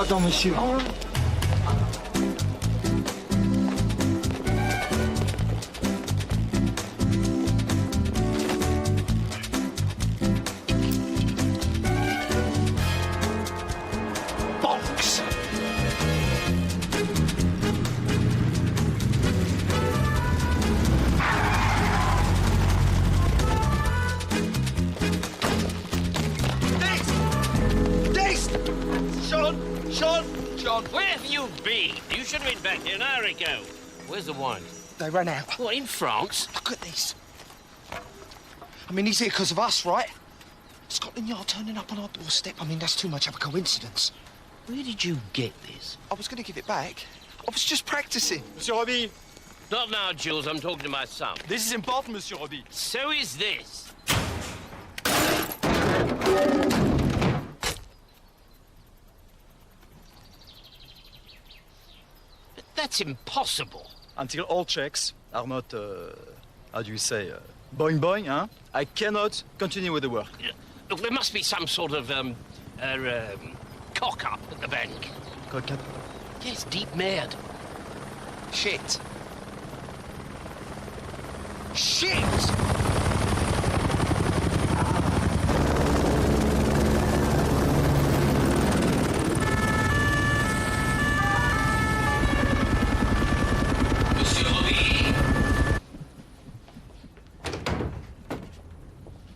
Pardon, monsieur. Box! John, where have you been? You should have been back here an hour ago. Where's the wine? They ran out. What, in France? Look at this. I mean, he's here because of us, right? Scotland Yard turning up on our doorstep. I mean, that's too much of a coincidence. Where did you get this? I was going to give it back. I was just practicing. Monsieur Robbie. Not now, Jules. I'm talking to my son. This is important, Monsieur Robbie. So is this. But that's impossible. Until all checks are not, how do you say, boing boing, huh? I cannot continue with the work. Look, there must be some sort of, cock-up at the bank. Cock-up? Yes, deep mad. Shit. Shit! Monsieur Robbie.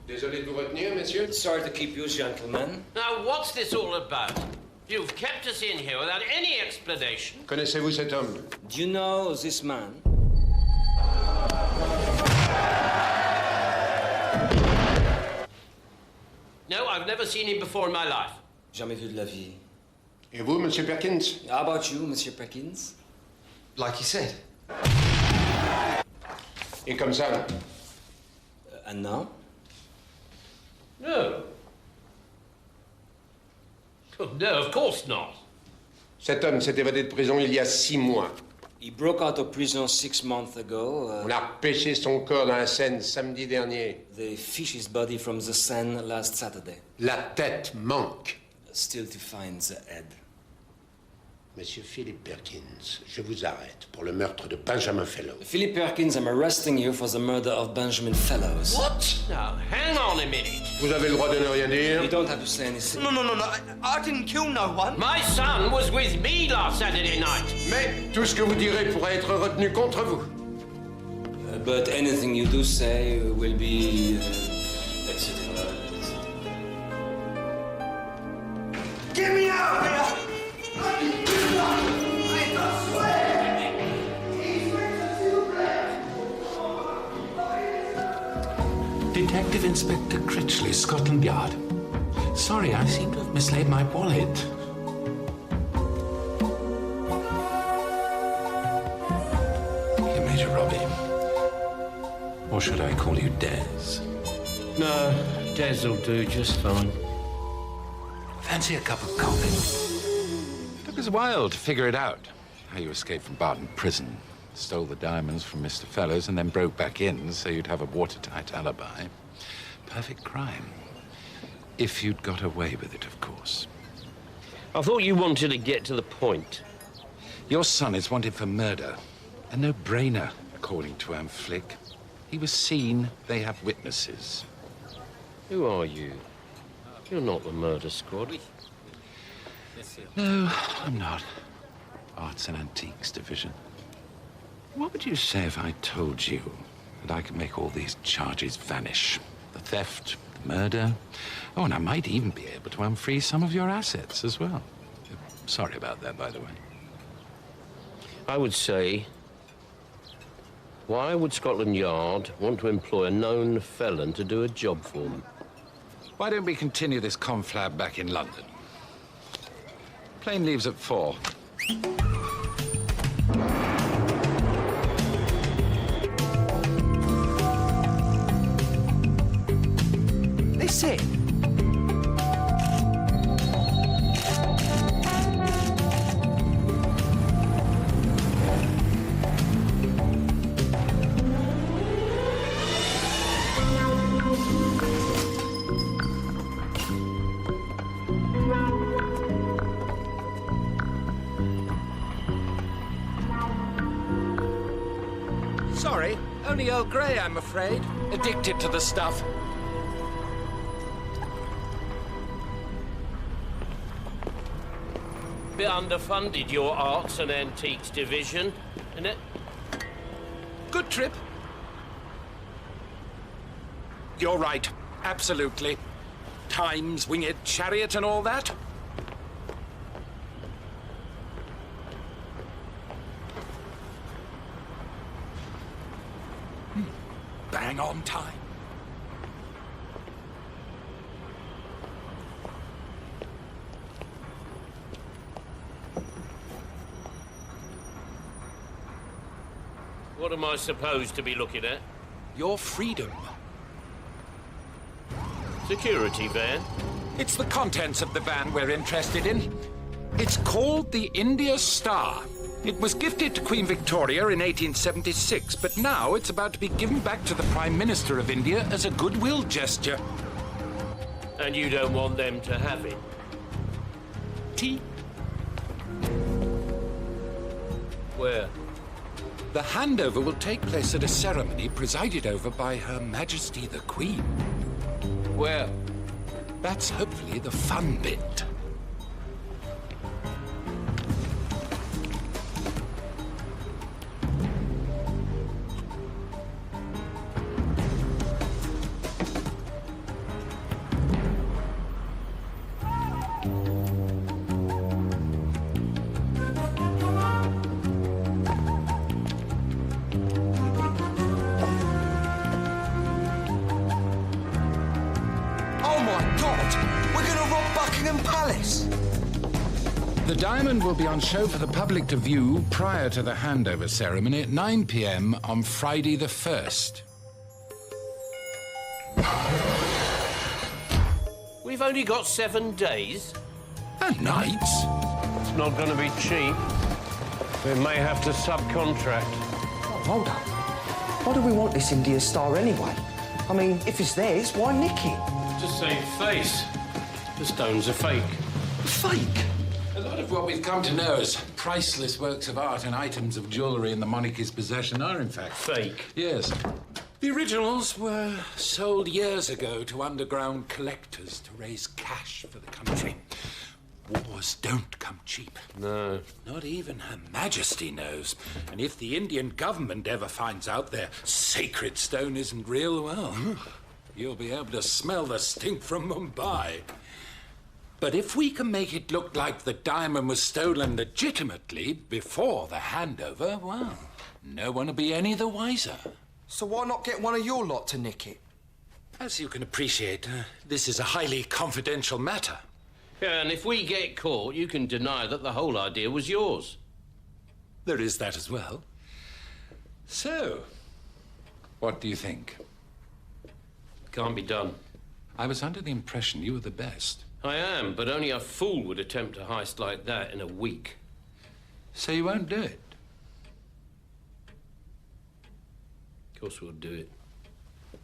Désolé de vous retenir, messieurs. Sorry to keep you, gentlemen. Now, what's this all about? You've kept us in here without any explanation. Connaissez-vous cet homme? Do you know this man? No, I've never seen him before in my life. Jamais vu de la vie. Et vous, Monsieur Perkins? How about you, Monsieur Perkins? Like you said. Et comme ça? And now? No. Oh, no, of course not. Cet homme s'est évadé de prison il y a 6 mois. He broke out of prison 6 months ago. On a repêché son corps dans la Seine samedi dernier. They fished his body from the Seine last Saturday. La tête manque. Still to find the head. Monsieur Philippe Perkins, je vous arrête pour le meurtre de Benjamin Fellows. Philip Perkins, I'm arresting you for the murder of Benjamin Fellows. What? Now, hang on a minute. Vous avez le droit de ne rien dire. You don't have to say anything. No. I didn't kill no one. My son was with me last Saturday night. Mais tout ce que vous direz pourrait être retenu contre vous. But anything you do say will be... etc. Get me out of here! Detective Inspector Critchley, Scotland Yard. Sorry, I seem to have mislaid my wallet. Here, Major Robbie. Or should I call you Des? No, Des will do just fine. Fancy a cup of coffee? It took us a while to figure it out. How you escaped from Barton Prison, stole the diamonds from Mr. Fellows, and then broke back in so you'd have a watertight alibi. Perfect crime. If you'd got away with it, of course. I thought you wanted to get to the point. Your son is wanted for murder. A no-brainer, according to Flick. He was seen. They have witnesses. Who are you? You're not the murder squad. No, I'm not. Arts and Antiques Division. What would you say if I told you that I could make all these charges vanish? The theft, the murder. Oh, and I might even be able to unfreeze some of your assets as well. Sorry about that, by the way. I would say, why would Scotland Yard want to employ a known felon to do a job for them? Why don't we continue this conflab back in London? Plane leaves at 4. This it. Only Earl Grey, I'm afraid. Addicted to the stuff. Bit underfunded, your arts and antiques division, isn't it? Good trip. You're right. Absolutely. Times, winged chariot and all that. Bang on time. What am I supposed to be looking at? Your freedom. Security van? It's the contents of the van we're interested in. It's called the India Star. It was gifted to Queen Victoria in 1876, but now it's about to be given back to the Prime Minister of India as a goodwill gesture. And you don't want them to have it? Tea. Where? The handover will take place at a ceremony presided over by Her Majesty the Queen. Where? That's hopefully the fun bit. The diamond will be on show for the public to view prior to the handover ceremony at 9 p.m. on Friday the 1st. We've only got 7 days. And nights. It's not going to be cheap. We may have to subcontract. Oh, hold up. Why do we want this India Star anyway? I mean, if it's theirs, why nick it? To save face. The stones are fake. Fake? A lot of what we've come to know as priceless works of art and items of jewellery in the monarchy's possession are, in fact, Fake? Yes. The originals were sold years ago to underground collectors to raise cash for the country. Wars don't come cheap. No. Not even Her Majesty knows. And if the Indian government ever finds out their sacred stone isn't real, well, you'll be able to smell the stink from Mumbai. But if we can make it look like the diamond was stolen legitimately before the handover, well, no one will be any the wiser. So why not get one of your lot to nick it? As you can appreciate, this is a highly confidential matter. Yeah, and if we get caught, you can deny that the whole idea was yours. There is that as well. So, what do you think? Can't be done. I was under the impression you were the best. I am, but only a fool would attempt a heist like that in a week. So you won't do it? Of course we'll do it.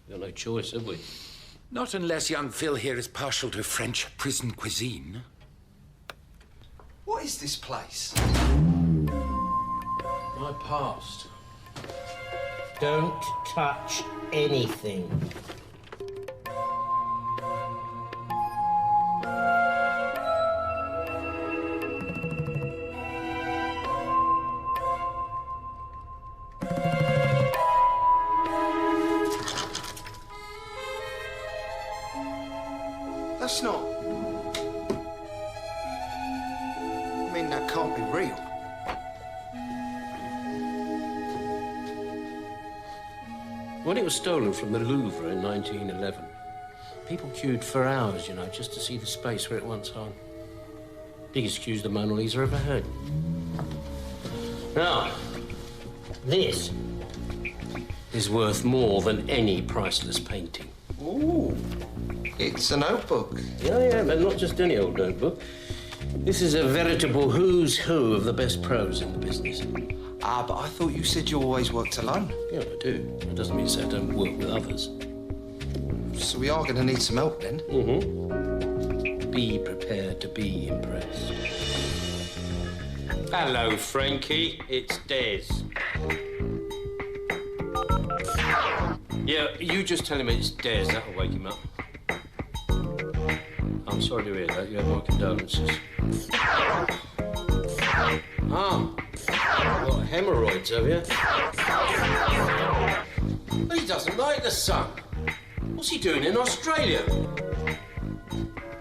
We've got no choice, have we? Not unless young Phil here is partial to French prison cuisine. What is this place? My past. Don't touch anything. That's not... I mean, that can't be real. When it was stolen from the Louvre in 1911, people queued for hours, you know, just to see the space where it once hung. Biggest queues the Mona Lisa ever had. Now, this is worth more than any priceless painting. Ooh, it's a notebook. Yeah, but not just any old notebook. This is a veritable who's who of the best pros in the business. Ah, but I thought you said you always worked alone. Yeah, I do. It doesn't mean to say I don't work with others. So we are going to need some help then. Mm-hmm. Be prepared to be impressed. Hello, Frankie. It's Des. Yeah, you just tell him it's Des. That'll wake him up. I'm sorry to hear that. You have my condolences. Ah, you've got hemorrhoids, have you? He doesn't like the sun. What's he doing in Australia?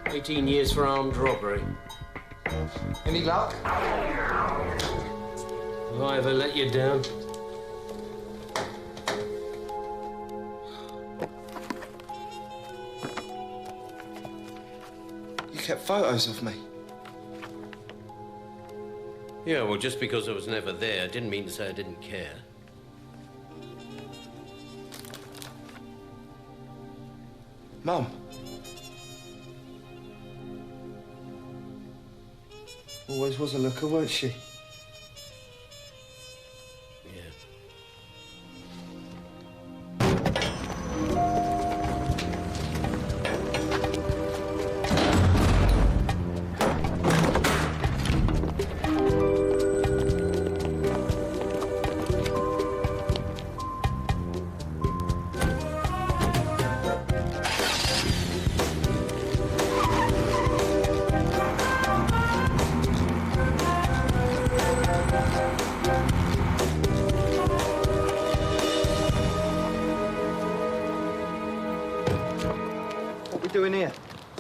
18 years for armed robbery. Any luck? Have I ever let you down? You kept photos of me. Yeah, well, just because I was never there didn't mean to say I didn't care. Mum. Always was a looker, weren't she? Yeah. Doing here?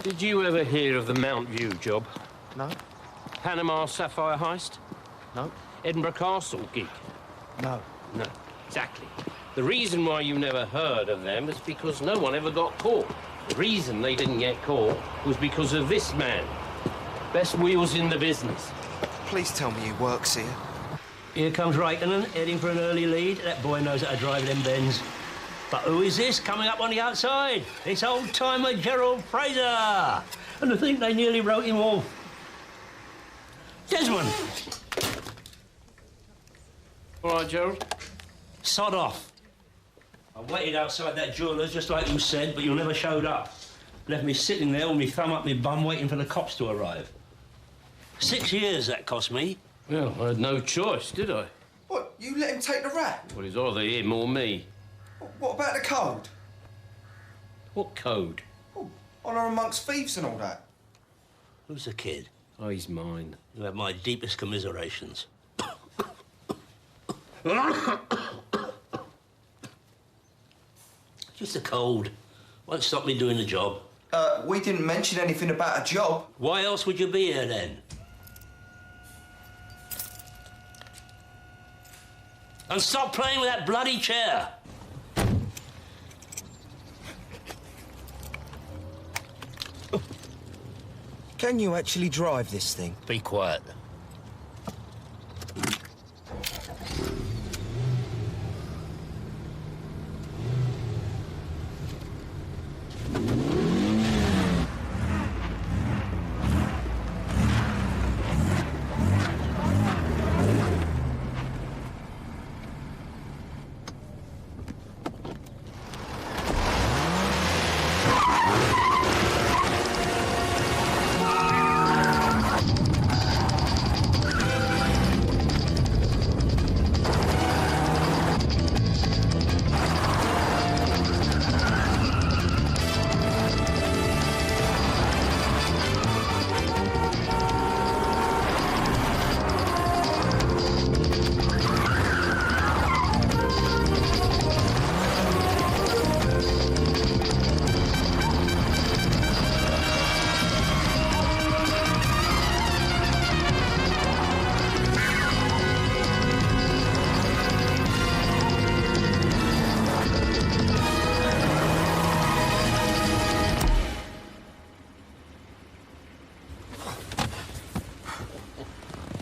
Did you ever hear of the Mount View job? No. Panama Sapphire heist? No. Edinburgh Castle gig? No. No, exactly. The reason why you never heard of them is because no one ever got caught. The reason they didn't get caught was because of this man. Best wheels in the business. Please tell me he works here. Here comes Raikkonen, heading for an early lead. That boy knows how to drive them Benz. But who is this coming up on the outside? It's old-timer Gerald Fraser. And I think they nearly wrote him off. Desmond! All right, Gerald. Sod off. I waited outside that jeweller's just like you said, but you never showed up. Left me sitting there with me thumb up my bum waiting for the cops to arrive. 6 years that cost me. Well, I had no choice, did I? What, you let him take the rap? Well, it's either him or me. What about the code? What code? Oh, honour amongst thieves and all that. Who's the kid? Oh, he's mine. You have my deepest commiserations. Just a cold. Won't stop me doing the job. We didn't mention anything about a job. Why else would you be here then? And stop playing with that bloody chair. Can you actually drive this thing? Be quiet.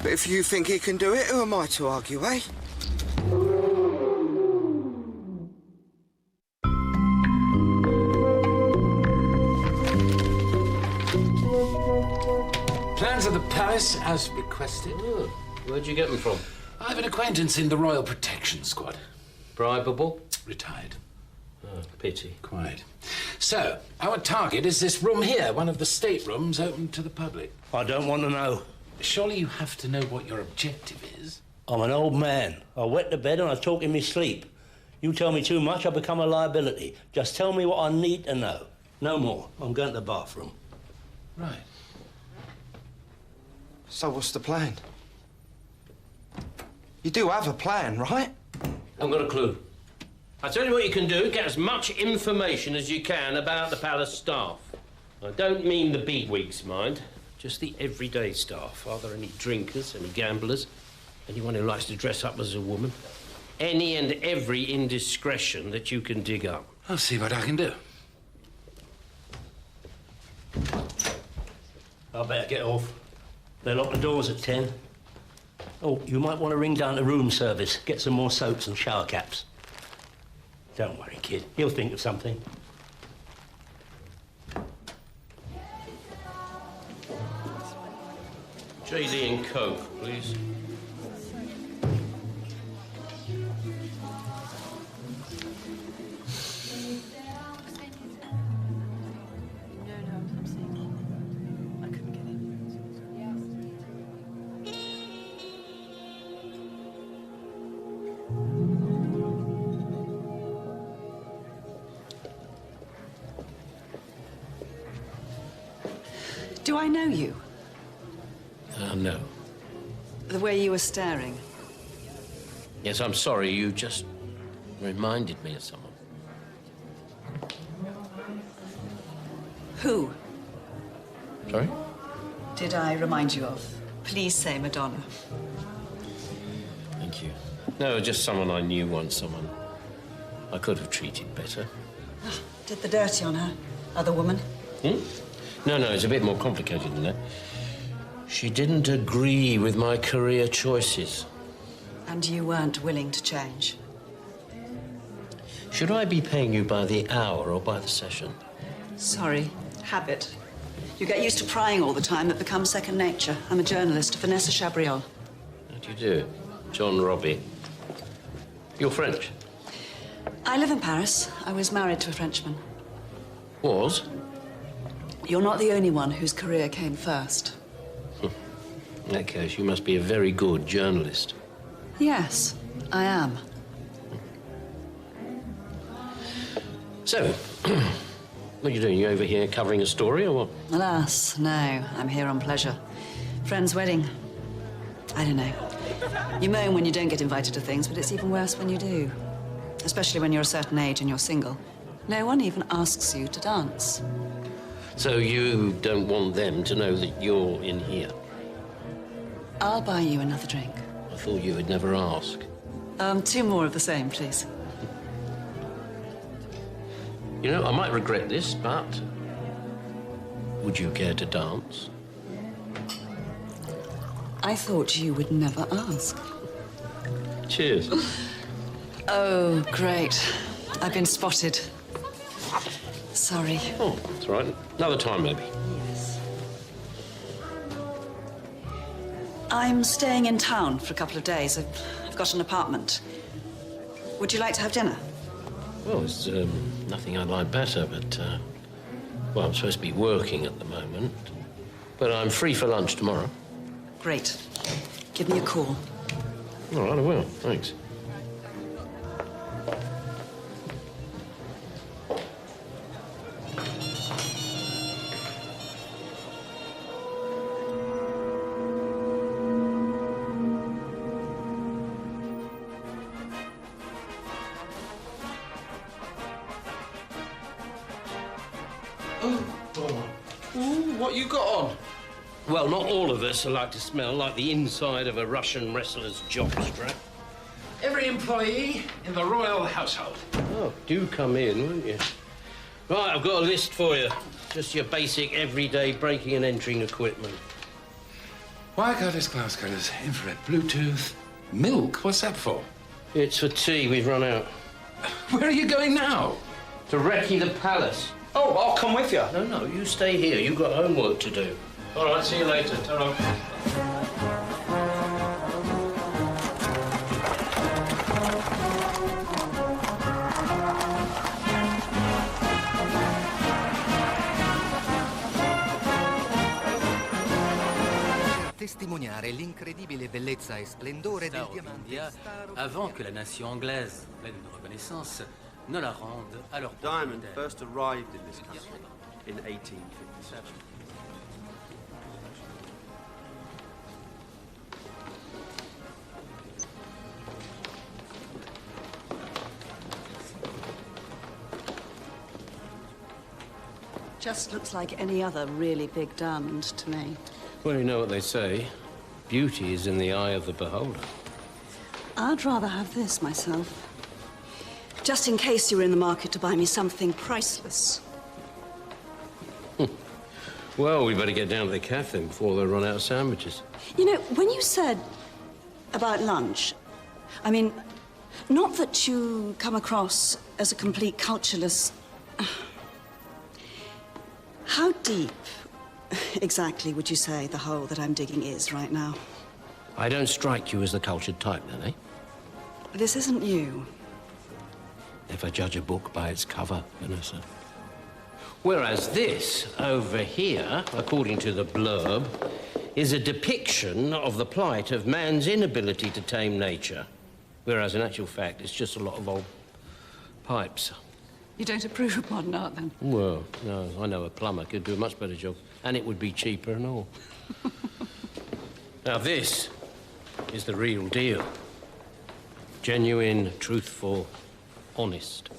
But if you think he can do it, who am I to argue, eh? Plans of the palace, as requested. Oh, where'd you get them from? I have an acquaintance in the Royal Protection Squad. Bribable? Retired. Oh, pity. Quite. So, our target is this room here, one of the staterooms open to the public. I don't want to know. Surely you have to know what your objective is. I'm an old man. I wet the bed and I talk in my sleep. You tell me too much, I become a liability. Just tell me what I need to know. No more. I'm going to the bathroom. Right. So what's the plan? You do have a plan, right? I've got a clue. I tell you what you can do, get as much information as you can about the palace staff. I don't mean the bigwigs, mind. Just the everyday staff. Are there any drinkers, any gamblers, anyone who likes to dress up as a woman? Any and every indiscretion that you can dig up. I'll see what I can do. I better get off. They lock the doors at 10. Oh, you might want to ring down to room service. Get some more soaps and shower caps. Don't worry, kid. He'll think of something. JD and Coke, please. Do I know you? No. The way you were staring? Yes, I'm sorry, you just reminded me of someone. Who Sorry? did I remind you of? Please say Madonna. Thank you. No, just someone I knew once, someone I could have treated better. Did the dirty on her? Other woman? No, it's a bit more complicated than that. She didn't agree with my career choices. And you weren't willing to change? Should I be paying you by the hour or by the session? Sorry. Habit. You get used to prying all the time, it becomes second nature. I'm a journalist, Vanessa Chabriol. How do you do? John Robbie. You're French? I live in Paris. I was married to a Frenchman. Was? You're not the only one whose career came first. In that case, you must be a very good journalist. Yes, I am. So, what are you doing? You over here covering a story or what? Alas, no. I'm here on pleasure. Friend's wedding. I don't know. You moan when you don't get invited to things, but it's even worse when you do. Especially when you're a certain age and you're single. No one even asks you to dance. So you don't want them to know that you're in here? I'll buy you another drink. I thought you would never ask. 2 more of the same, please. You know, I might regret this, but would you care to dance? I thought you would never ask. Cheers. Oh, great. I've been spotted. Sorry. Oh, that's all right. Another time, maybe. Yes. I'm staying in town for a couple of days. I've got an apartment. Would you like to have dinner? Well, there's nothing I'd like better, but, well, I'm supposed to be working at the moment. But I'm free for lunch tomorrow. Great. Give me a call. All right, I will. Thanks. What you got on? Well, not all of us are like to smell like the inside of a Russian wrestler's jockstrap. Every employee in the royal household. Oh, do come in, won't you? Right, I've got a list for you. Just your basic, everyday breaking and entering equipment. Wireless, glass cutters, infrared, Bluetooth, milk. What's that for? It's for tea. We've run out. Where are you going now? To recce the palace. Oh, I'll come with you. No, you stay here. You've got homework to do. All right, see you later. Ta-ra. Testimoniale immaginare l'incredibile bellezza e splendore del diamante avant que la nation anglaise, pleine de reconnaissance, ne la rende à leur Diamond first arrived in this country in 1857. Just looks like any other really big diamond to me. Well, you know what they say. Beauty is in the eye of the beholder. I'd rather have this myself. Just in case you were in the market to buy me something priceless. Well, we better get down to the cafe before they run out of sandwiches. You know, when you said about lunch, I mean, not that you come across as a complete cultureless. How deep exactly would you say the hole that I'm digging is right now? I don't strike you as the cultured type, then, eh? This isn't you. Never judge a book by its cover, Vanessa. Whereas this, over here, according to the blurb, is a depiction of the plight of man's inability to tame nature. Whereas, in actual fact, it's just a lot of old pipes. You don't approve of modern art, then? Well, no, I know a plumber could do a much better job, and it would be cheaper and all. Now, this is the real deal. Genuine, truthful, honest.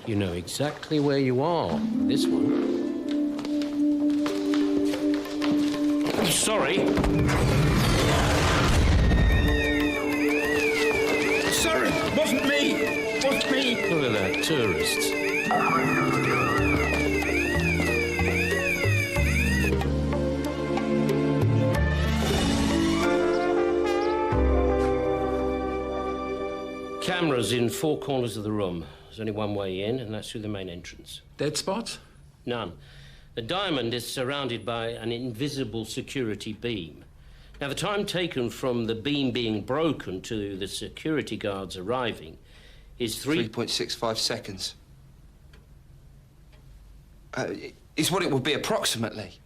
You know exactly where you are, this one. Sorry. Sorry, wasn't me. Wasn't me. Look at that, tourists. Cameras in 4 corners of the room. There's only one way in, and that's through the main entrance. Dead spots? None. The diamond is surrounded by an invisible security beam. Now, the time taken from the beam being broken to the security guards arriving is 3.65 seconds. Is what it would be approximately.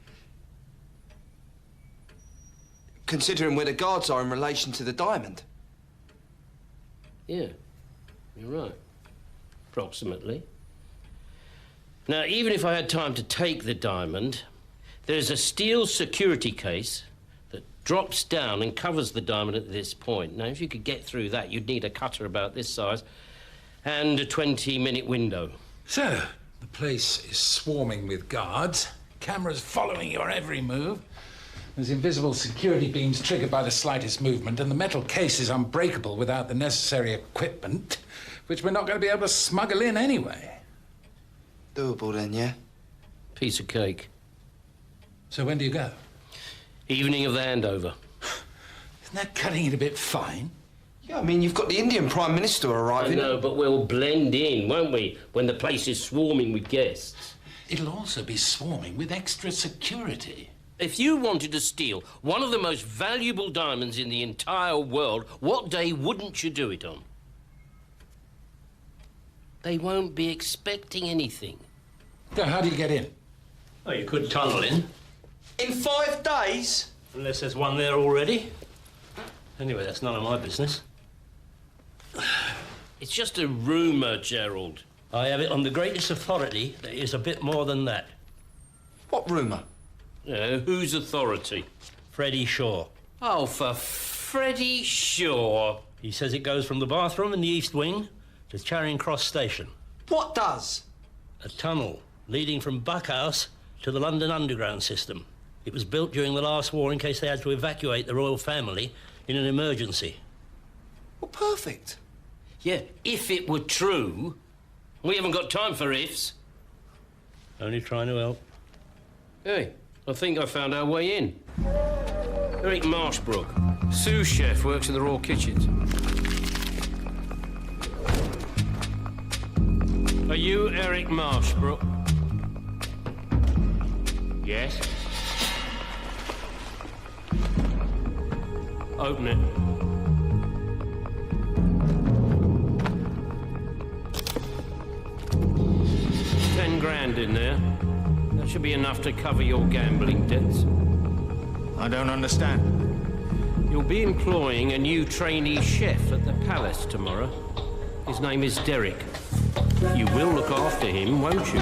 Considering where the guards are in relation to the diamond. Yeah, you're right. Approximately. Now, even if I had time to take the diamond, there's a steel security case that drops down and covers the diamond at this point. Now, if you could get through that, you'd need a cutter about this size and a 20-minute window. So, the place is swarming with guards, cameras following your every move. There's invisible security beams triggered by the slightest movement, and the metal case is unbreakable without the necessary equipment, which we're not going to be able to smuggle in anyway. Doable then, yeah? Piece of cake. So when do you go? Evening of the handover. Isn't that cutting it a bit fine? Yeah, I mean, you've got the Indian Prime Minister arriving. I know, but we'll blend in, won't we, when the place is swarming with guests. It'll also be swarming with extra security. If you wanted to steal one of the most valuable diamonds in the entire world, what day wouldn't you do it on? They won't be expecting anything. So how do you get in? Oh, you could tunnel in. In 5 days? Unless there's one there already. Anyway, that's none of my business. It's just a rumour, Gerald. I have it on the greatest authority that it is a bit more than that. What rumour? Whose authority? Freddie Shaw. Oh, for Freddie Shaw. He says it goes from the bathroom in the East Wing to Charing Cross Station. What does? A tunnel leading from Buckhouse to the London Underground system. It was built during the last war in case they had to evacuate the royal family in an emergency. Well, perfect. Yeah, if it were true. We haven't got time for ifs. Only trying to help. Hey, I think I found our way in. Eric Marshbrook, sous chef, works in the Royal Kitchens. Are you Eric Marshbrook? Yes. Open it. $10,000 in there. That should be enough to cover your gambling debts. I don't understand. You'll be employing a new trainee chef at the palace tomorrow. His name is Derek. You will look after him, won't you?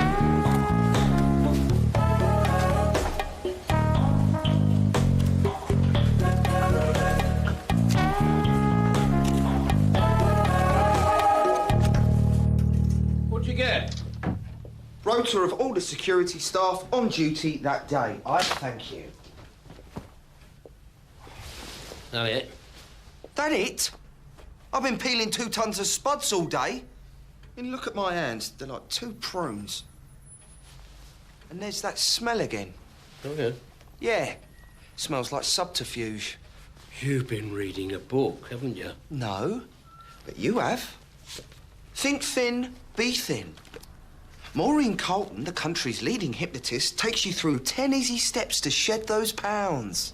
What'd you get? Rota of all the security staff on duty that day. I thank you. Oh, yeah? That it? I've been peeling 2 tons of spuds all day. And look at my hands. They're like 2 prunes. And there's that smell again. Oh, yeah? Yeah. Smells like subterfuge. You've been reading a book, haven't you? No, but you have. Think thin, be thin. Maureen Colton, the country's leading hypnotist, takes you through 10 easy steps to shed those pounds.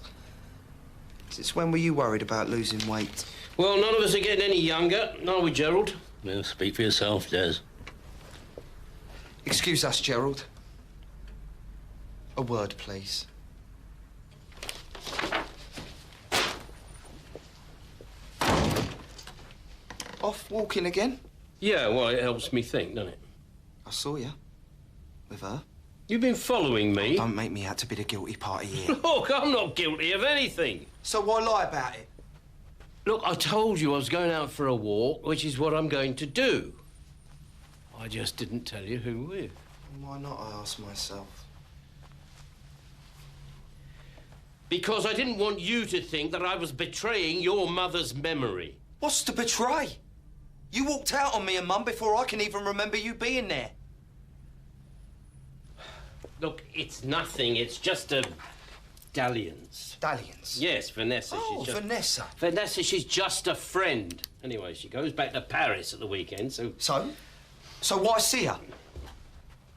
Since when were you worried about losing weight? Well, none of us are getting any younger, are we, Gerald? Well, speak for yourself, Des. Excuse us, Gerald. A word, please. Off walking again? Yeah, well, it helps me think, doesn't it? I saw you. With her. You've been following me. Don't make me out to be the guilty party here. Look, I'm not guilty of anything. So why lie about it? Look, I told you I was going out for a walk, which is what I'm going to do. I just didn't tell you who with. Why not, I ask myself. Because I didn't want you to think that I was betraying your mother's memory. What's to betray? You walked out on me and Mum before I can even remember you being there. Look, it's nothing. It's just a dalliance. Dalliance? Yes, Vanessa. Oh, she's just... Vanessa. Vanessa, she's just a friend. Anyway, she goes back to Paris at the weekend, so... So why see her?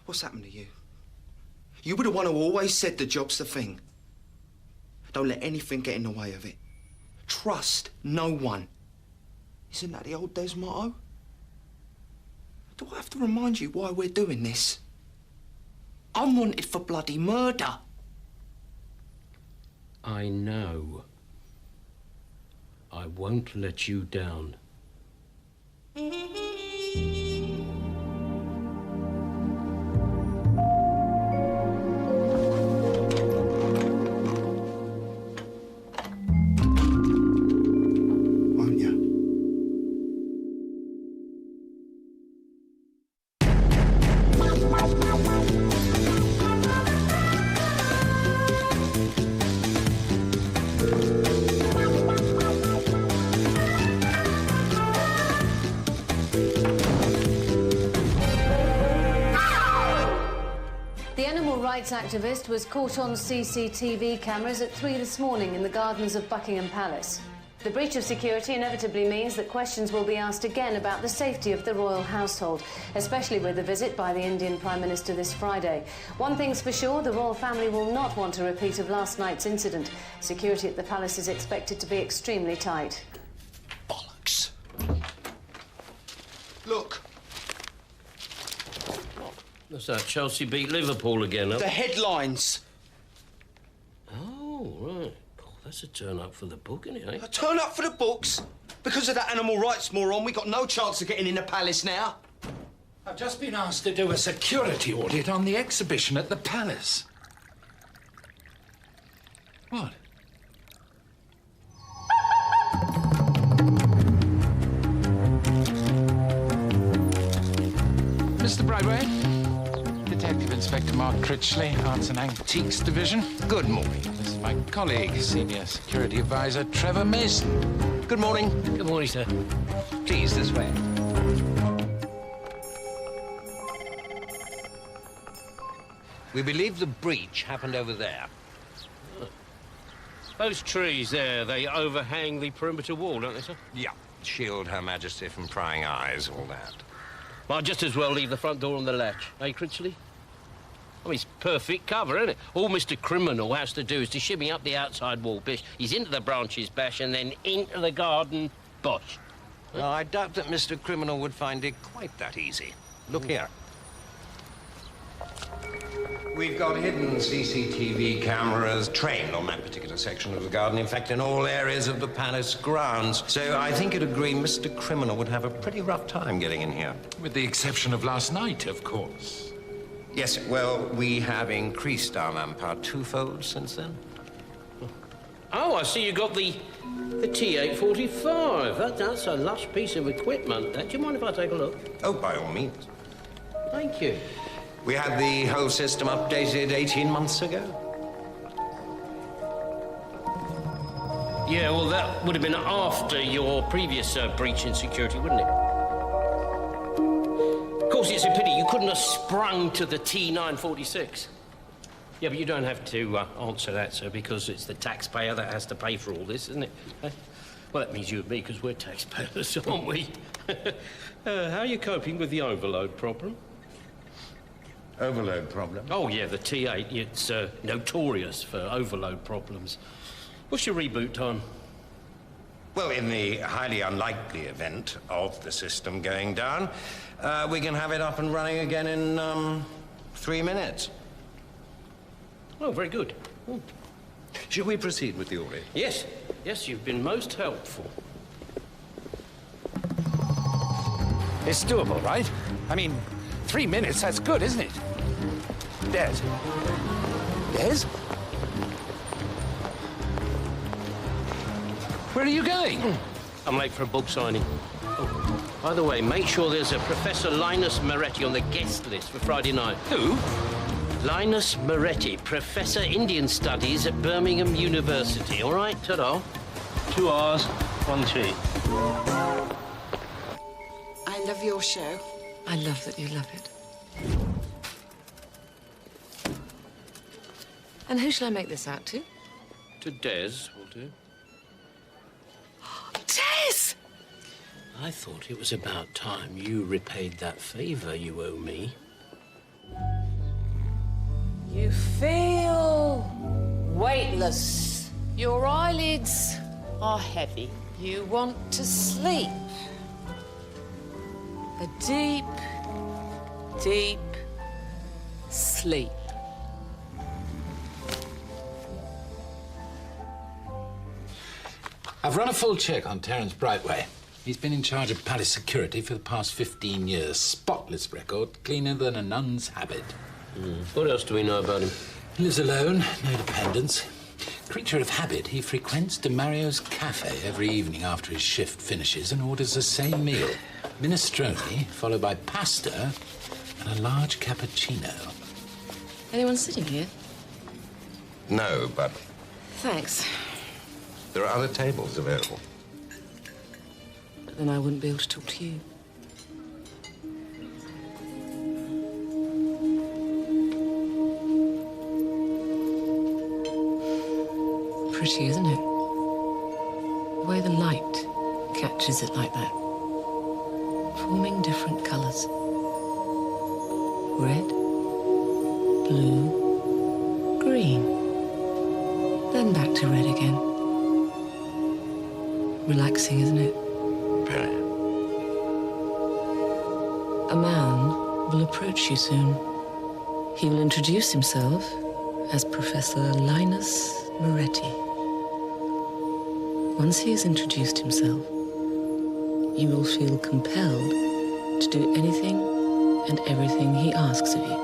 What's happened to you? You were the one who always said the job's the thing. Don't let anything get in the way of it. Trust no one. Isn't that the old Des motto? Do I have to remind you why we're doing this? I'm wanted for bloody murder. I know. I won't let you down. Won't you? The animal rights activist was caught on CCTV cameras at 3 this morning in the gardens of Buckingham Palace. The breach of security inevitably means that questions will be asked again about the safety of the royal household, especially with the visit by the Indian Prime Minister this Friday. One thing's for sure, the royal family will not want a repeat of last night's incident. Security at the palace is expected to be extremely tight. Bollocks. Look. What's that? Chelsea beat Liverpool again, huh? The headlines. Oh, right. Oh, that's a turn up for the book, isn't it, eh? A turn up for the books? Because of that animal rights moron, we got no chance of getting in the palace now. I've just been asked to do a security audit on the exhibition at the palace. What? Mr. Brightway? Detective Inspector Mark Critchley, Arts and Antiques Division. Good morning. This is my colleague, Senior Security Advisor Trevor Mason. Good morning. Good morning, sir. Please, this way. We believe the breach happened over there. Those trees there, they overhang the perimeter wall, don't they, sir? Yeah. Shield Her Majesty from prying eyes, all that. Well, I'd just as well leave the front door on the latch, eh, Critchley? I mean, it's perfect cover, isn't it? All Mr. Criminal has to do is to shimmy up the outside wall, bish. He's into the branches, bash, and then into the garden, bosh. Well, I doubt that Mr. Criminal would find it quite that easy. Look here. We've got hidden CCTV cameras trained on that particular section of the garden, in fact, in all areas of the palace grounds. So I think you'd agree Mr. Criminal would have a pretty rough time getting in here. With the exception of last night, of course. Yes, well, we have increased our manpower twofold since then. Oh, I see you got the T845. That's a lush piece of equipment. Do you mind if I take a look? Oh, by all means. Thank you. We had the whole system updated 18 months ago. Yeah, well, that would have been after your previous breach in security, wouldn't it? Of course, it's a pity you couldn't have sprung to the T946. Yeah, but you don't have to answer that, sir, because it's the taxpayer that has to pay for all this, isn't it? Well, that means you and me, because we're taxpayers, aren't we? How are you coping with the overload problem? Overload problem? Oh, yeah, the T8. It's notorious for overload problems. What's your reboot time? Well, in the highly unlikely event of the system going down, we can have it up and running again in 3 minutes. Oh, very good. Should we proceed with the audit? Yes. Yes, you've been most helpful. It's doable, right? I mean, 3 minutes, that's good, isn't it? Des? Des? Where are you going? I'm late for a book signing. Oh, by the way, make sure there's a Professor Linus Moretti on the guest list for Friday night. Who? Linus Moretti, Professor Indian Studies at Birmingham University. All right, ta-da. 2 hours, 1 tea. I love your show. I love that you love it. And who shall I make this out to? To Des, will do. Des! I thought it was about time you repaid that favor you owe me. You feel weightless. Your eyelids are heavy. You want to sleep. A deep, deep sleep. I've run a full check on Terence Brightway. He's been in charge of palace security for the past 15 years. Spotless record, cleaner than a nun's habit. What else do we know about him? He lives alone, no dependents. Creature of habit, he frequents De Mario's cafe every evening after his shift finishes and orders the same meal. Minestrone, followed by pasta and a large cappuccino. Anyone sitting here? No, but Thanks. there are other tables available. But then I wouldn't be able to talk to you. Pretty, isn't it? The way the light catches it like that. Forming different colours. Red, blue, green. Then back to red again. Relaxing, isn't it? Very. A man will approach you soon. He will introduce himself as Professor Linus Moretti. Once he has introduced himself, you will feel compelled to do anything and everything he asks of you.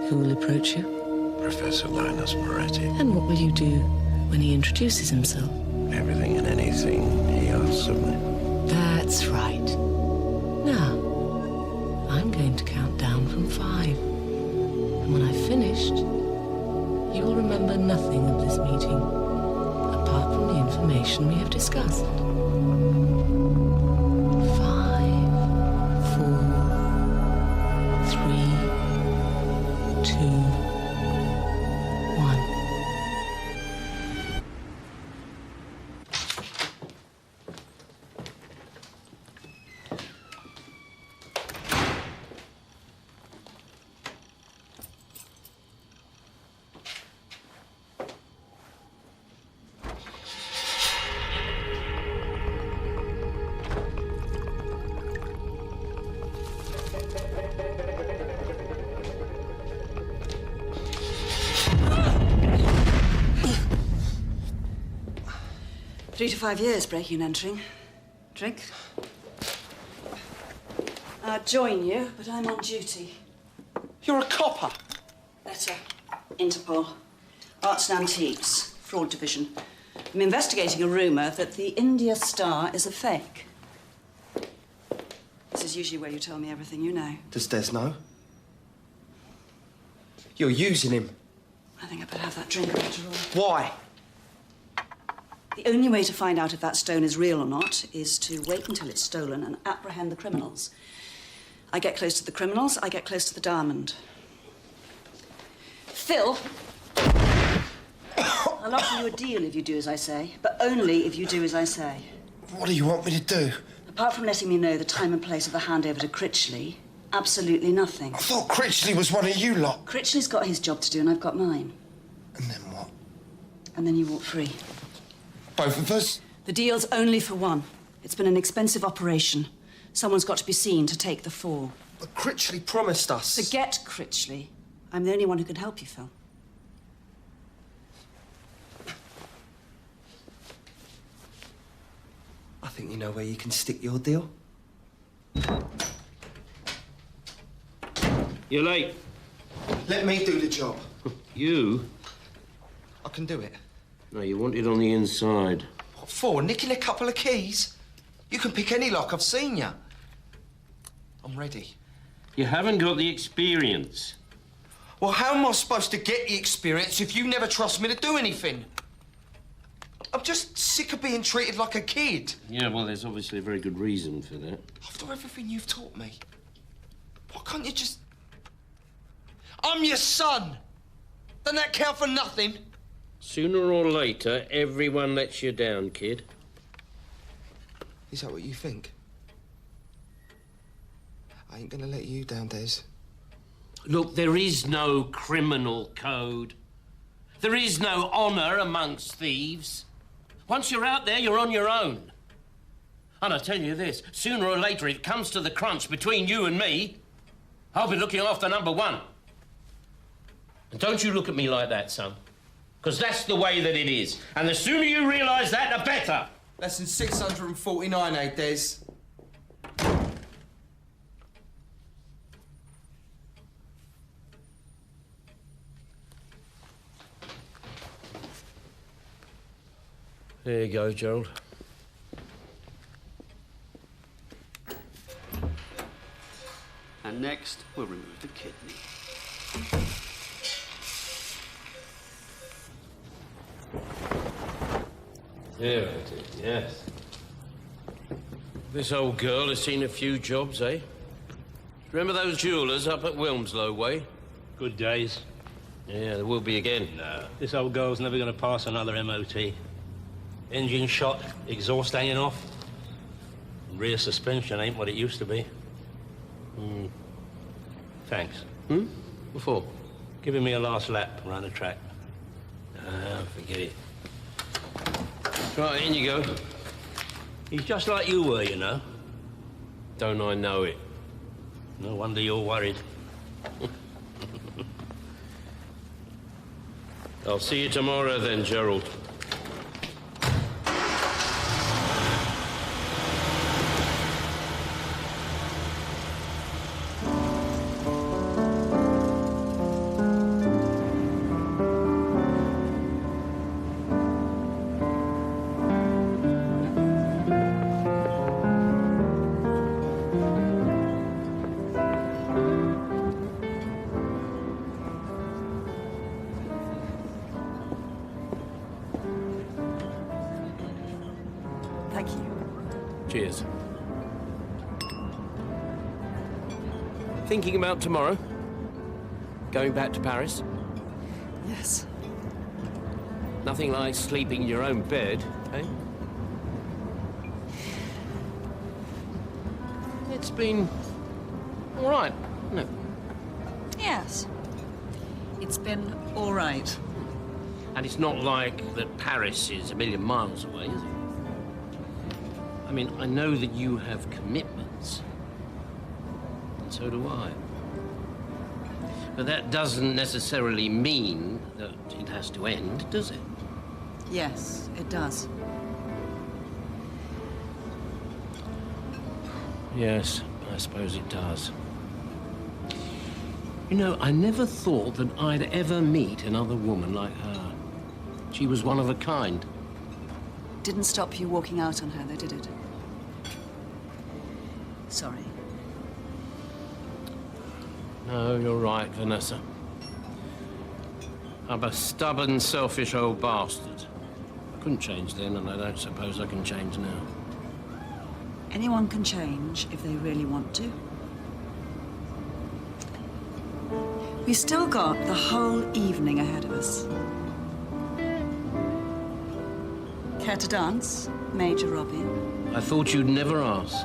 Who will approach you? Professor Linus Moretti. And what will you do when he introduces himself? Everything and anything he asks of me. That's right. Now, I'm going to count down from 5. And when I've finished, you will remember nothing of this meeting, apart from the information we have discussed. 5, 4, 3, 2, 1. 3 to 5 years breaking and entering. Drink? I'd join you, but I'm on duty. You're a copper. Letter. Interpol. Arts and Antiques. Fraud Division. I'm investigating a rumour that the India Star is a fake. This is usually where you tell me everything you know. Does Des know? You're using him. I think I better have that drink after all. Why? The only way to find out if that stone is real or not is to wait until it's stolen and apprehend the criminals. I get close to the criminals, I get close to the diamond. Phil, I'll offer you a deal if you do as I say, but only if you do as I say. What do you want me to do? Apart from letting me know the time and place of the handover to Critchley, absolutely nothing. I thought Critchley was one of you lot. Critchley's got his job to do and I've got mine. And then what? And then you walk free. Both of us? The deal's only for one. It's been an expensive operation. Someone's got to be seen to take the fall. But Critchley promised us. Forget Critchley. I'm the only one who can help you, Phil. I think you know where you can stick your deal. You're late. Let me do the job. You? I can do it. No, you want it on the inside. What for? Nicking a couple of keys? You can pick any lock. I've seen you. I'm ready. You haven't got the experience. Well, how am I supposed to get the experience if you never trust me to do anything? I'm just sick of being treated like a kid. Yeah, well, there's obviously a very good reason for that. After everything you've taught me, why can't you just... I'm your son. Doesn't that count for nothing? Sooner or later, everyone lets you down, kid. Is that what you think? I ain't gonna let you down, Des. Look, there is no criminal code. There is no honour amongst thieves. Once you're out there, you're on your own. And I tell you this, sooner or later, if it comes to the crunch between you and me, I'll be looking after number one. And don't you look at me like that, son. Because that's the way that it is. And the sooner you realise that, the better. Lesson 649, eh, Des? There you go, Gerald. And next, we'll remove the kidney. There it is, yes. This old girl has seen a few jobs, eh? Remember those jewellers up at Wilmslow Way? Good days. Yeah, there will be again. No, this old girl's never going to pass another MOT. Engine shot, exhaust hanging off. Rear suspension ain't what it used to be. Thanks. What for? Giving me a last lap around the track. Ah, forget it. Right, in you go. He's just like you were, you know. Don't I know it? No wonder you're worried. I'll see you tomorrow then, Gerald. Thank you. Cheers. Thinking about tomorrow? Going back to Paris? Yes. Nothing like sleeping in your own bed, eh? It's been all right, hasn't it? Yes. It's been all right. And it's not like that Paris is a million miles away, is it? I mean, I know that you have commitments, and so do I. But that doesn't necessarily mean that it has to end, does it? Yes, it does. Yes, I suppose it does. You know, I never thought that I'd ever meet another woman like her. She was one of a kind. Didn't stop you walking out on her, though, did it? Sorry. No, you're right, Vanessa. I'm a stubborn, selfish old bastard. I couldn't change then, and I don't suppose I can change now. Anyone can change if they really want to. We've still got the whole evening ahead of us. Care to dance, Major Robin? I thought you'd never ask.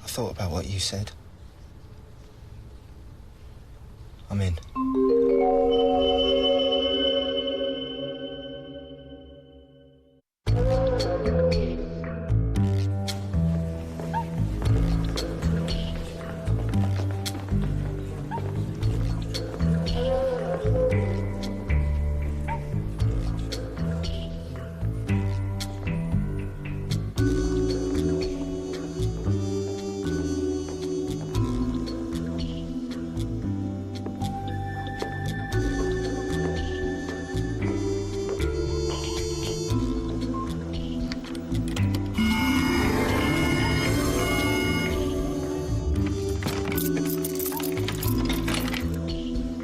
Thought about what you said. I'm in.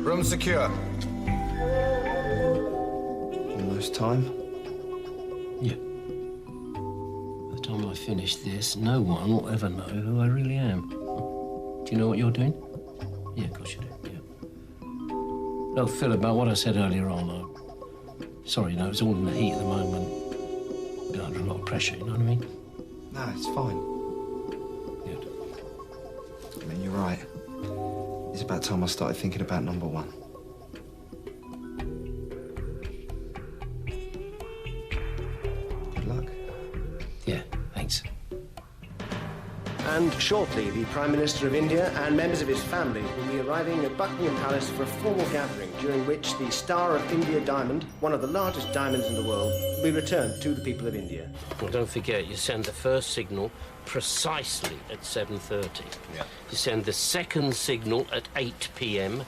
Room secure. Almost time. Yeah. By the time I finish this, no one will ever know who I really am. Do you know what you're doing? Yeah, of course you do, yeah. No, Phil, about what I said earlier on, sorry, it's all in the heat at the moment. Been under a lot of pressure, you know what I mean? No, it's fine. Good. I mean, you're right. It's about time I started thinking about number one. Good luck. Yeah, thanks. And shortly, the Prime Minister of India and members of his family will be arriving at Buckingham Palace for a formal gathering during which the Star of India diamond, one of the largest diamonds in the world, will be returned to the people of India. Well, don't forget, you send the first signal precisely at 7:30. Yeah. You send the second signal at 8 p.m.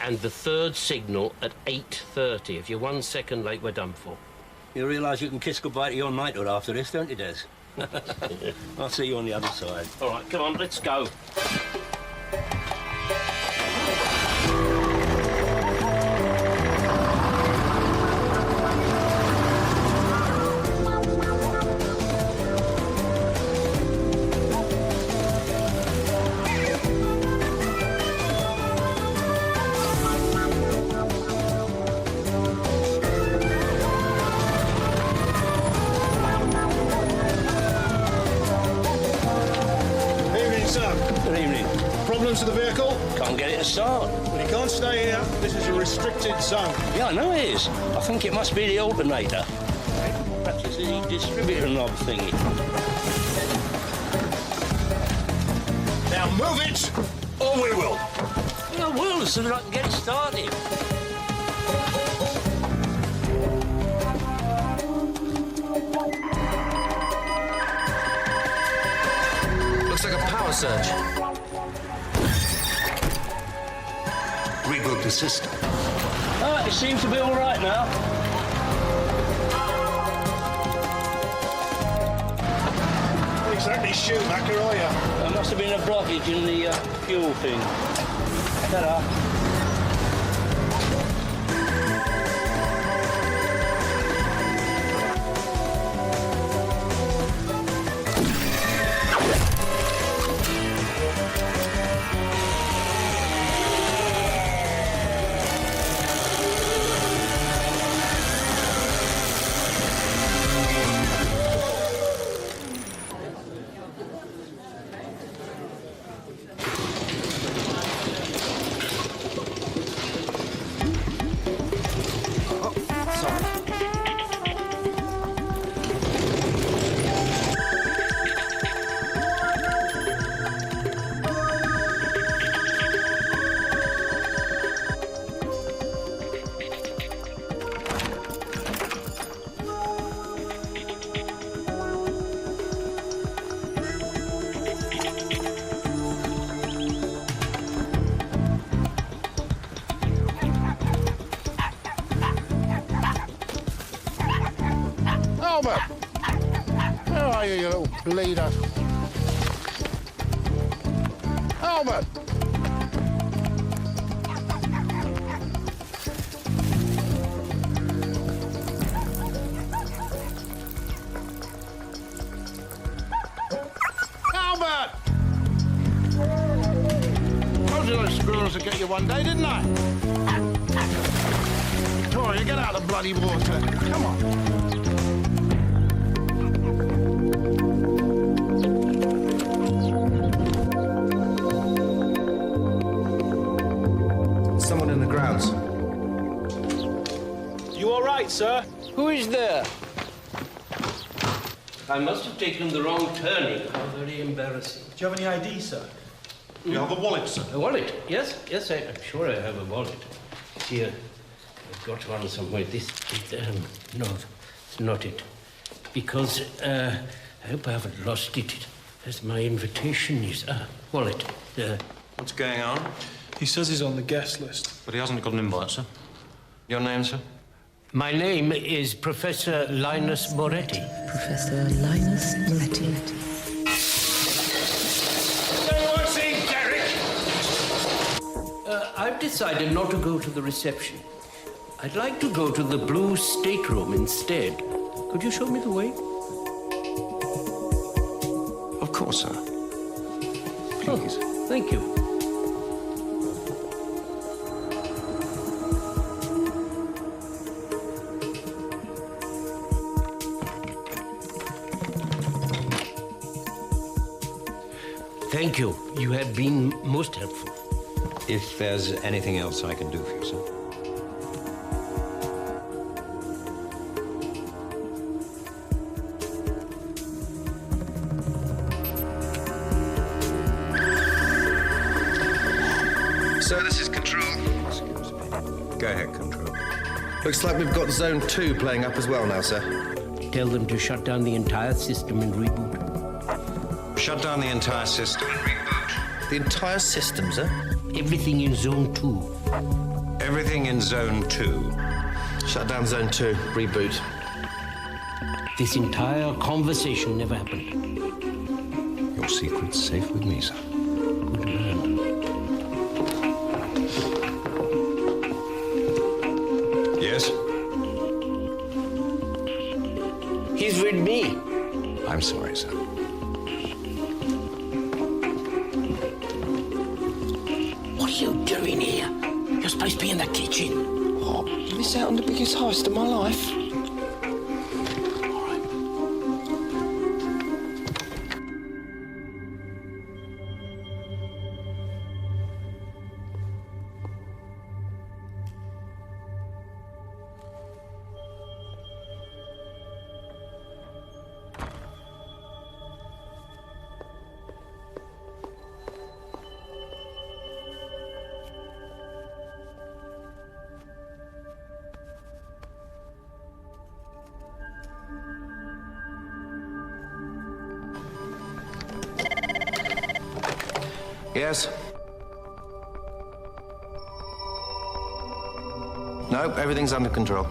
and the third signal at 8:30. If you're 1 second late, we're done for. You realise you can kiss goodbye to your knighthood after this, don't you, Des? I'll see you on the other side. All right, come on, let's go. To the vehicle? Can't get it to start. Well, you can't stay here. This is a restricted zone. Yeah, I know it is. I think it must be the alternator. Perhaps it's the distributor knob thingy. Now move it, or we will. Yeah, I will, so that I can get it started. Looks like a power surge. Reboot the system. Oh, it seems to be all right now. Not exactly Schumacher, are you? There must have been a blockage in the fuel thing. Ta-da. Albert! Where are you, you little bleeder? Albert! Albert! Told you those squirrels would get you one day, didn't I? Victoria, get out of the bloody water. Come on. Someone in the grounds. You all right, sir? Who is there? I must have taken the wrong turning. How very embarrassing. Do you have any ID, sir? You have a wallet, sir? A wallet? Yes, yes, I'm sure I have a wallet. Here, I've got one somewhere. No, it's not it. Because, I hope I haven't lost it. There's my invitation is, wallet. What's going on? He says he's on the guest list. But he hasn't got an invite, sir. Your name, sir? My name is Professor Linus Moretti. Professor Linus Moretti. Anyone seen Derek? I've decided not to go to the reception. I'd like to go to the blue stateroom instead. Could you show me the way? Of course, sir. Please. Oh, thank you. Thank you. You have been most helpful. If there's anything else I can do for you, sir. Sir, this is Control. Excuse me. Go ahead, Control. Looks like we've got Zone 2 playing up as well now, sir. Tell them to shut down the entire system and reboot. Shut down the entire system and reboot. The entire system, sir? Everything in Zone 2. Everything in Zone 2. Shut down Zone 2. Reboot. This entire conversation never happened. Your secret's safe with me, sir. Good man. Yes? He's with me. I'm sorry, sir. What are you doing here? You're supposed to be in the kitchen. Oh, miss out on the biggest heist of my life. Yes? No, everything's under control.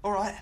All right.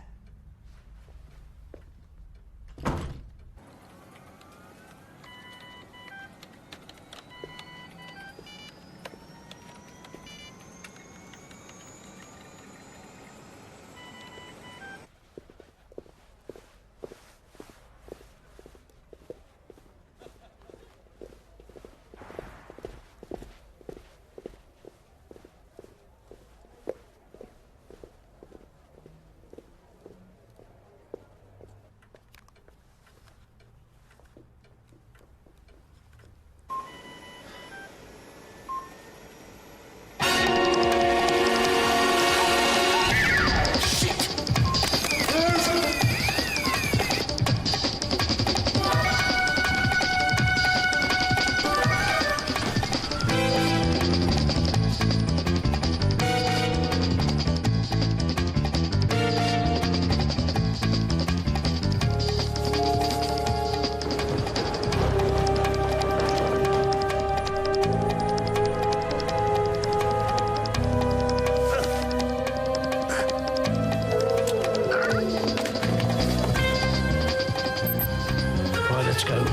Let's go.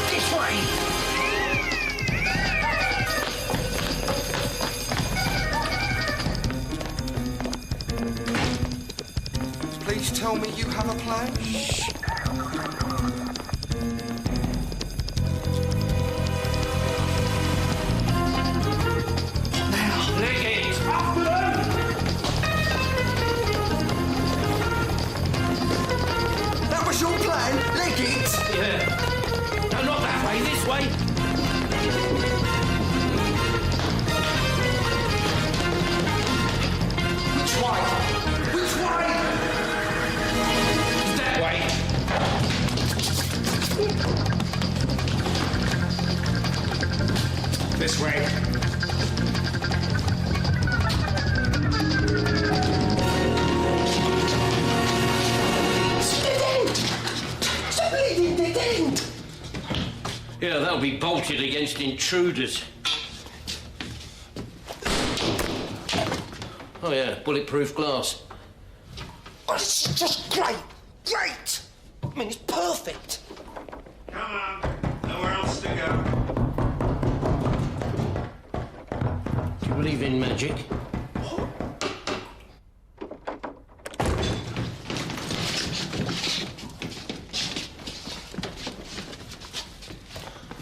This way! Please tell me you have a plan. Shh. Now, leg it! After them! That was your plan? Leg it? Yeah. No, not that way, this way. Which way? Which way? That way. This way. Yeah, that'll be bolted against intruders. Oh yeah, bulletproof glass. Oh, this is just great! Great! I mean, it's perfect. Come on. Nowhere else to go. Do you believe in magic?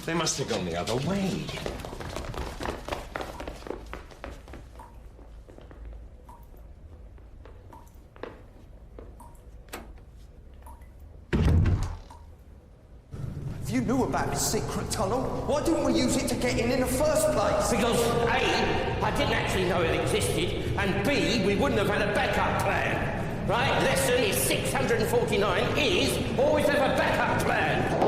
They must have gone the other way. If you knew about this secret tunnel, why didn't we use it to get in the first place? Because A, I didn't actually know it existed, and B, we wouldn't have had a backup plan. Right? Lesson is 649 is always have a backup plan.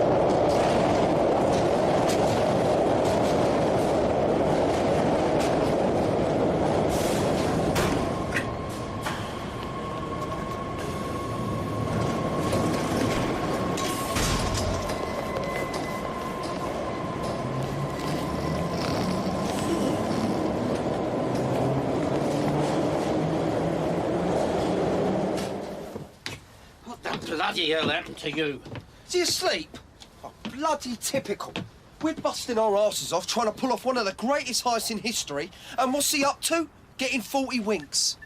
Bloody hell happened to you? Is he asleep? Oh, bloody typical. We're busting our asses off trying to pull off one of the greatest heists in history, and what's he up to? Getting 40 winks.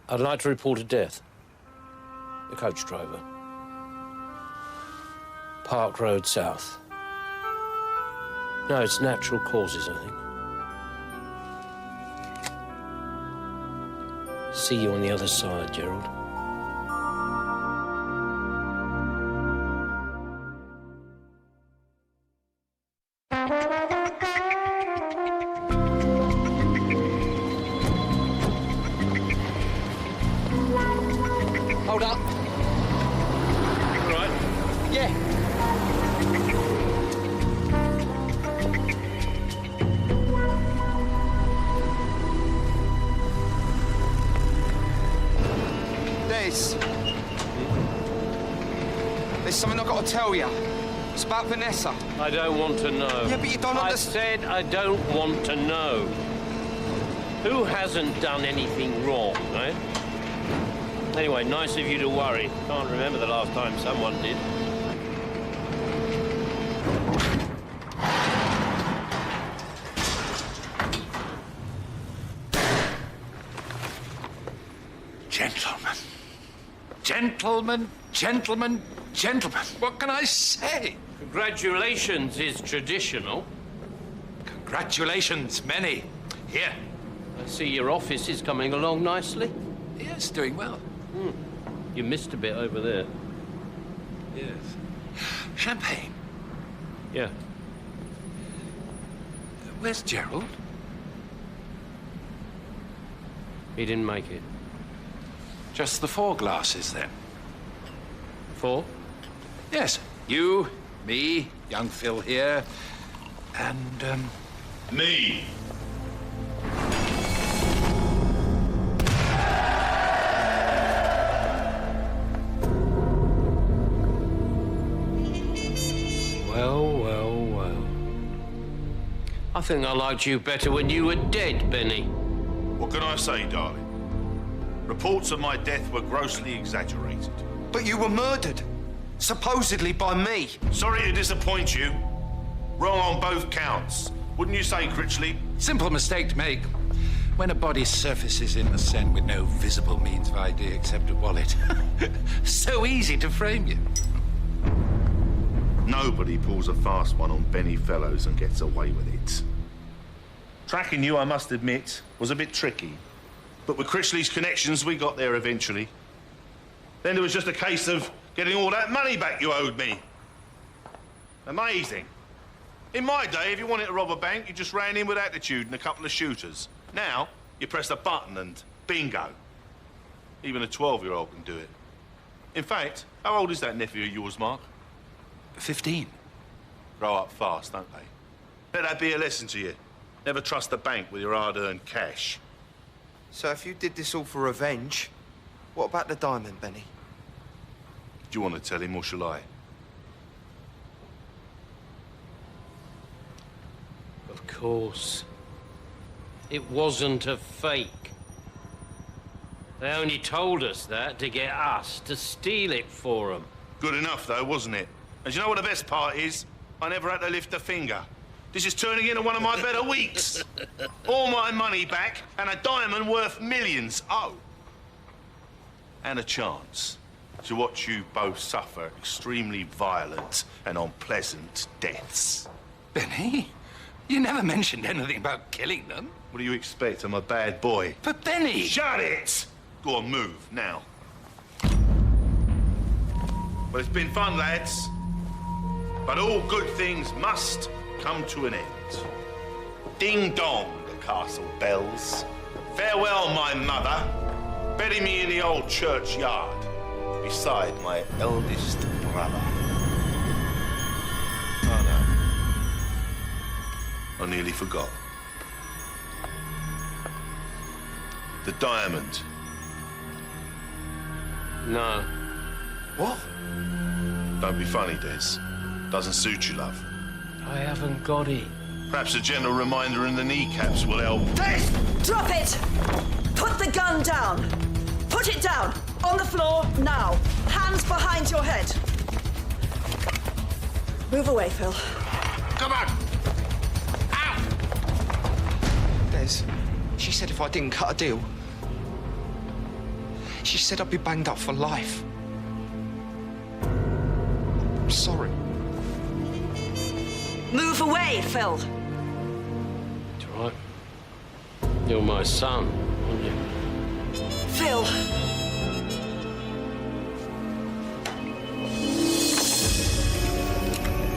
I'd like to report a death. The coach driver. Park Road South. No, it's natural causes, I think. See you on the other side, Gerald. Hold up. All right. Yeah. Des. There's something I've got to tell you. It's about Vanessa. I don't want to know. Yeah, but you don't I understand. said I don't want to know. Who hasn't done anything wrong, eh? Anyway, nice of you to worry. Can't remember the last time someone did. Gentlemen. Gentlemen, gentlemen, gentlemen. What can I say? Congratulations is traditional. Congratulations, many. Here. I see your office is coming along nicely. Yes, doing well. You missed a bit over there. Yes. Champagne. Yeah. Where's Gerald? He didn't make it. Just the 4 glasses, then? 4? Yes. You, me, young Phil here, and, Me. Well. I think I liked you better when you were dead, Benny. What can I say, darling? Reports of my death were grossly exaggerated. But you were murdered. Supposedly by me. Sorry to disappoint you. Wrong on both counts. Wouldn't you say, Critchley? simple mistake to make. When a body surfaces in the Seine with no visible means of ID except a wallet. So easy to frame you. Nobody pulls a fast one on Benny Fellows and gets away with it. Tracking you, I must admit, was a bit tricky. But with Critchley's connections, we got there eventually. Then it was just a case of getting all that money back you owed me. Amazing. In my day, if you wanted to rob a bank, you just ran in with attitude and a couple of shooters. Now, you press a button and bingo. Even a 12-year-old can do it. In fact, how old is that nephew of yours, Mark? 15. Grow up fast, don't they? Let that be a lesson to you. Never trust a bank with your hard-earned cash. So if you did this all for revenge, what about the diamond, Benny? Do you want to tell him or shall I? Of course. It wasn't a fake. They only told us that to get us to steal it for them. Good enough, though, wasn't it? And you know what the best part is? I never had to lift a finger. This is turning into one of my better weeks. All my money back and a diamond worth millions. Oh. And a chance to watch you both suffer extremely violent and unpleasant deaths. Benny, you never mentioned anything about killing them. What do you expect? I'm a bad boy. But Benny! Shut it! Go on, move, now. Well, it's been fun, lads. But all good things must come to an end. Ding dong, the castle bells. Farewell, my mother. Bury me in the old churchyard, beside my eldest brother. Oh, no. I nearly forgot. The diamond. No. What? Don't be funny, Des. Doesn't suit you, love. I haven't got it. Perhaps a gentle reminder in the kneecaps will help. Des! Drop it! Put the gun down! Put it down! On the floor, now! Hands behind your head! Move away, Phil. Come on! Out! Des, she said if I didn't cut a deal, she said I'd be banged up for life. I'm sorry. Move away, Phil! It's all right. You're my son, aren't you? Phil!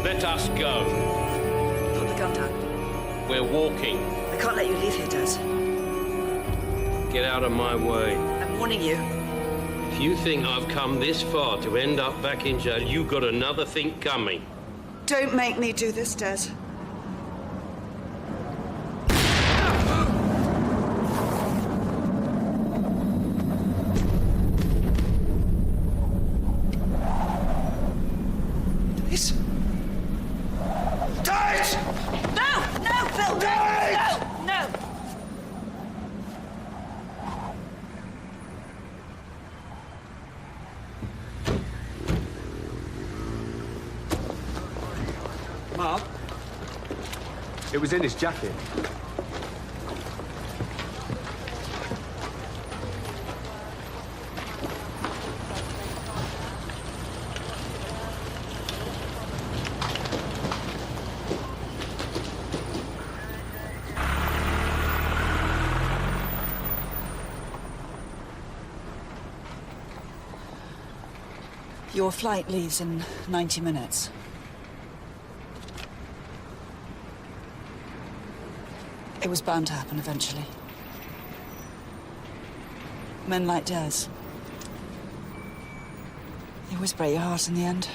Let us go. Put the gun down. We're walking. I can't let you leave here, Des. Get out of my way. I'm warning you. If you think I've come this far to end up back in jail, you've got another thing coming. Don't make me do this, Des. Mark? It was in his jacket. Your flight leaves in 90 minutes. It was bound to happen eventually. Men like Des. They always break your heart in the end.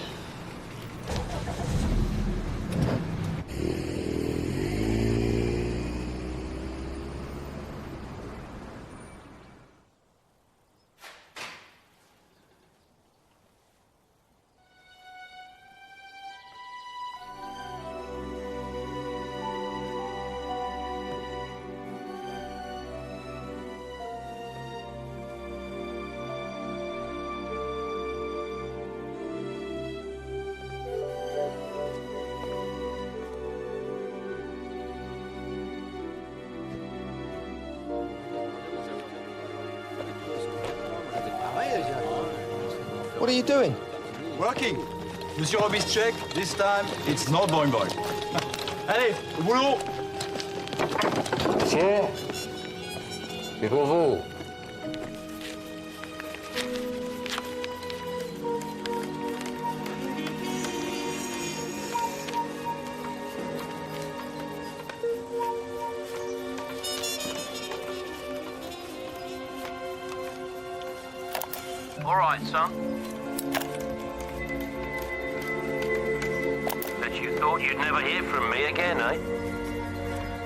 What are you doing? Working. Monsieur Roby's check. This time, it's not boing boing. Allez, au boulot. Monsieur, c'est pour vous. All right, son. Bet you thought you'd never hear from me again, eh?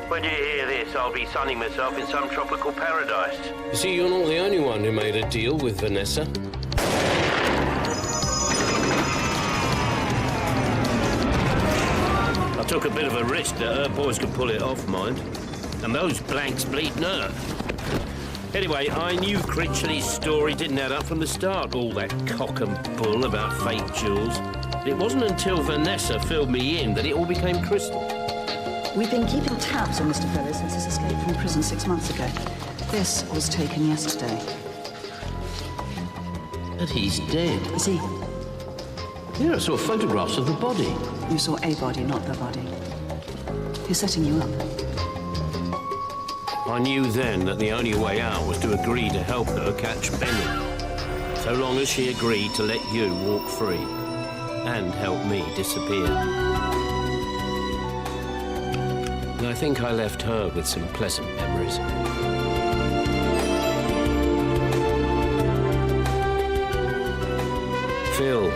When you hear this, I'll be sunning myself in some tropical paradise. You see, you're not the only one who made a deal with Vanessa. I took a bit of a risk that her boys could pull it off, mind. And those blanks bleed nerve. Anyway, I knew Critchley's story didn't add up from the start, all that cock and bull about fake jewels. It wasn't until Vanessa filled me in that it all became crystal. We've been keeping tabs on Mr. Phillips since his escape from prison 6 months ago. This was taken yesterday. But he's dead. Is he? Yeah, I saw photographs of the body. You saw a body, not the body. Who's setting you up? I knew then that the only way out was to agree to help her catch Benny. So long as she agreed to let you walk free and help me disappear. And I think I left her with some pleasant memories. Phil,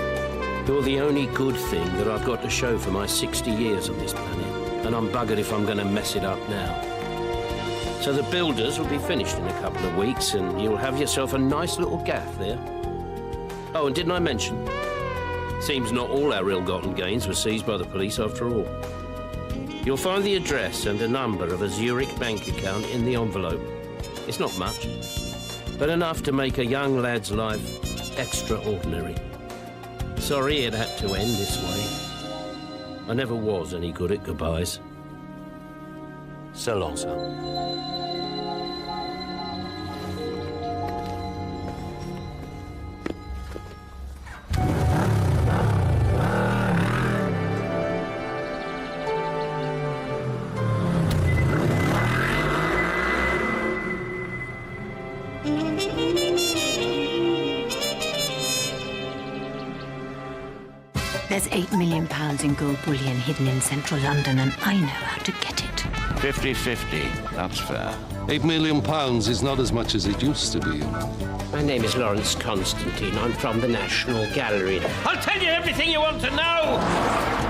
you're the only good thing that I've got to show for my 60 years on this planet. And I'm buggered if I'm going to mess it up now. So the builders will be finished in a couple of weeks and you'll have yourself a nice little gaff there. Oh, and didn't I mention? Seems not all our ill-gotten gains were seized by the police after all. You'll find the address and a number of a Zurich bank account in the envelope. It's not much, but enough to make a young lad's life extraordinary. Sorry it had to end this way. I never was any good at goodbyes. So long, son. There's £8 million in gold bullion hidden in central London, and I know how to get it. 50-50. That's fair. £8 million is not as much as it used to be. My name is Lawrence Constantine. I'm from the National Gallery. I'll tell you everything you want to know!